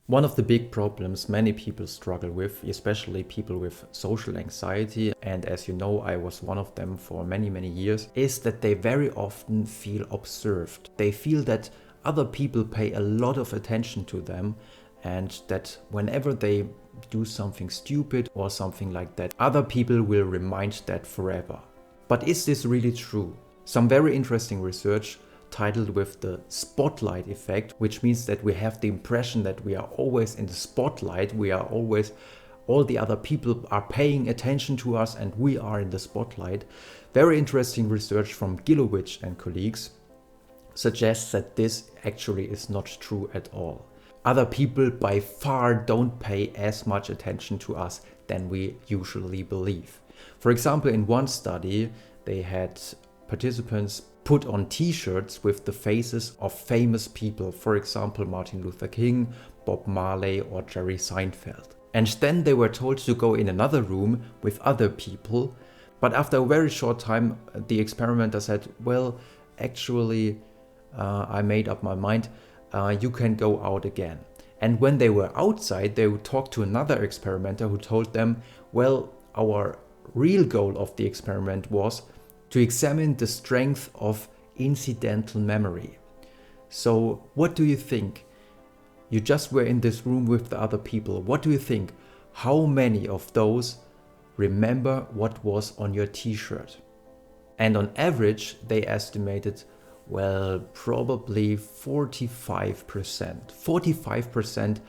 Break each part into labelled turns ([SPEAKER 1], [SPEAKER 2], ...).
[SPEAKER 1] One of the big problems many people struggle with, especially people with social anxiety, and as you know, I was one of them for many, many years, is that they very often feel observed. They feel that other people pay a lot of attention to them, and that whenever they do something stupid or something like that, other people will remind that forever. But is this really true? Some very interesting research titled with the spotlight effect, which means that we have the impression that we are always in the spotlight, all the other people are paying attention to us and we are in the spotlight. Very interesting research from Gilovich and colleagues suggests that this actually is not true at all. Other people by far don't pay as much attention to us than we usually believe. For example, in one study, they had participants put on t-shirts with the faces of famous people, for example Martin Luther King, Bob Marley or Jerry Seinfeld. And then they were told to go in another room with other people, but after a very short time the experimenter said, well, actually I made up my mind, you can go out again. And when they were outside, they would talk to another experimenter who told them, well, our real goal of the experiment was to examine the strength of incidental memory. So what do you think? You just were in this room with the other people. What do you think? How many of those remember what was on your t-shirt? And on average, they estimated, well, probably 45%. 45%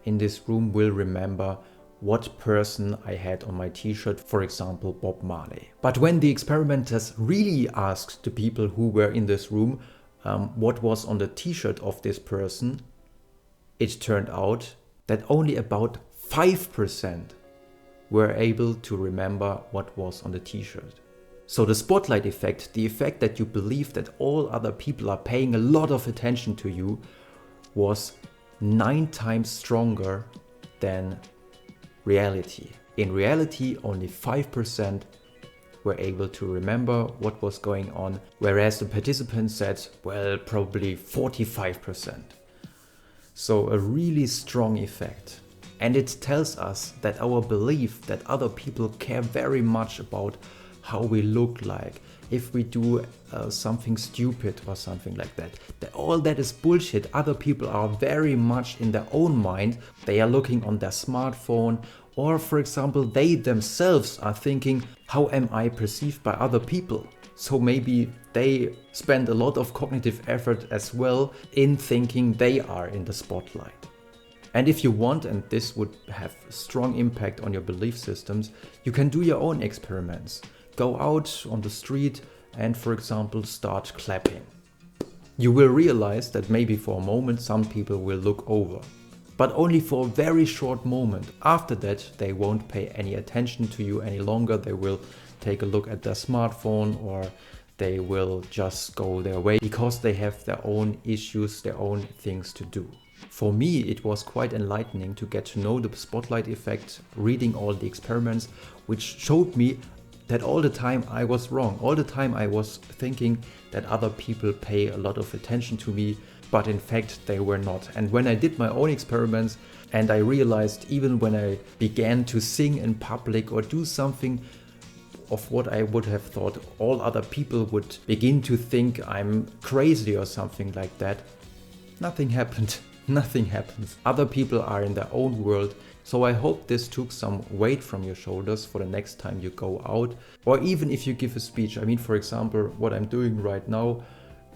[SPEAKER 1] in this room will remember what person I had on my t-shirt, for example, Bob Marley. But when the experimenters really asked the people who were in this room what was on the t-shirt of this person, it turned out that only about 5% were able to remember what was on the t-shirt. So the spotlight effect, the effect that you believe that all other people are paying a lot of attention to you, was 9 times stronger than reality. In reality, only 5% were able to remember what was going on, whereas the participants said, well, probably 45%. So a really strong effect. And it tells us that our belief that other people care very much about how we look like, if we do something stupid or something like that, all that is bullshit. Other people are very much in their own mind. They are looking on their smartphone, or for example, they themselves are thinking, how am I perceived by other people? So maybe they spend a lot of cognitive effort as well in thinking they are in the spotlight. And if you want, and this would have strong impact on your belief systems, you can do your own experiments. Go out on the street and, for example, start clapping. You will realize that maybe for a moment some people will look over, but only for a very short moment. After that, they won't pay any attention to you any longer. They will take a look at their smartphone, or they will just go their way because they have their own issues, their own things to do. For me, it was quite enlightening to get to know the spotlight effect, reading all the experiments, which showed me that all the time I was wrong. All the time I was thinking that other people pay a lot of attention to me, but in fact they were not. And when I did my own experiments and I realized, even when I began to sing in public or do something of what I would have thought all other people would begin to think I'm crazy or something like that, nothing happened. Nothing happens. Other people are in their own world. So I hope this took some weight from your shoulders for the next time you go out, or even if you give a speech. I mean, for example, what I'm doing right now,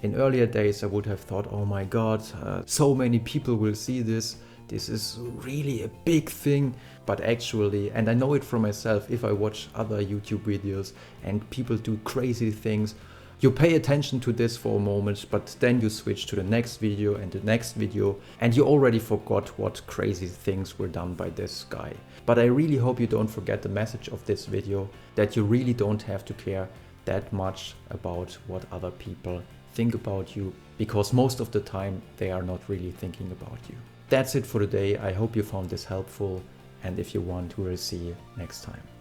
[SPEAKER 1] in earlier days I would have thought, oh my god, so many people will see this. This is really a big thing. But actually, and I know it from myself, if I watch other YouTube videos and people do crazy things, you pay attention to this for a moment, but then you switch to the next video and the next video, and you already forgot what crazy things were done by this guy. But I really hope you don't forget the message of this video, that you really don't have to care that much about what other people think about you, because most of the time they are not really thinking about you. That's it for today. I hope you found this helpful, and if you want, we'll see you next time.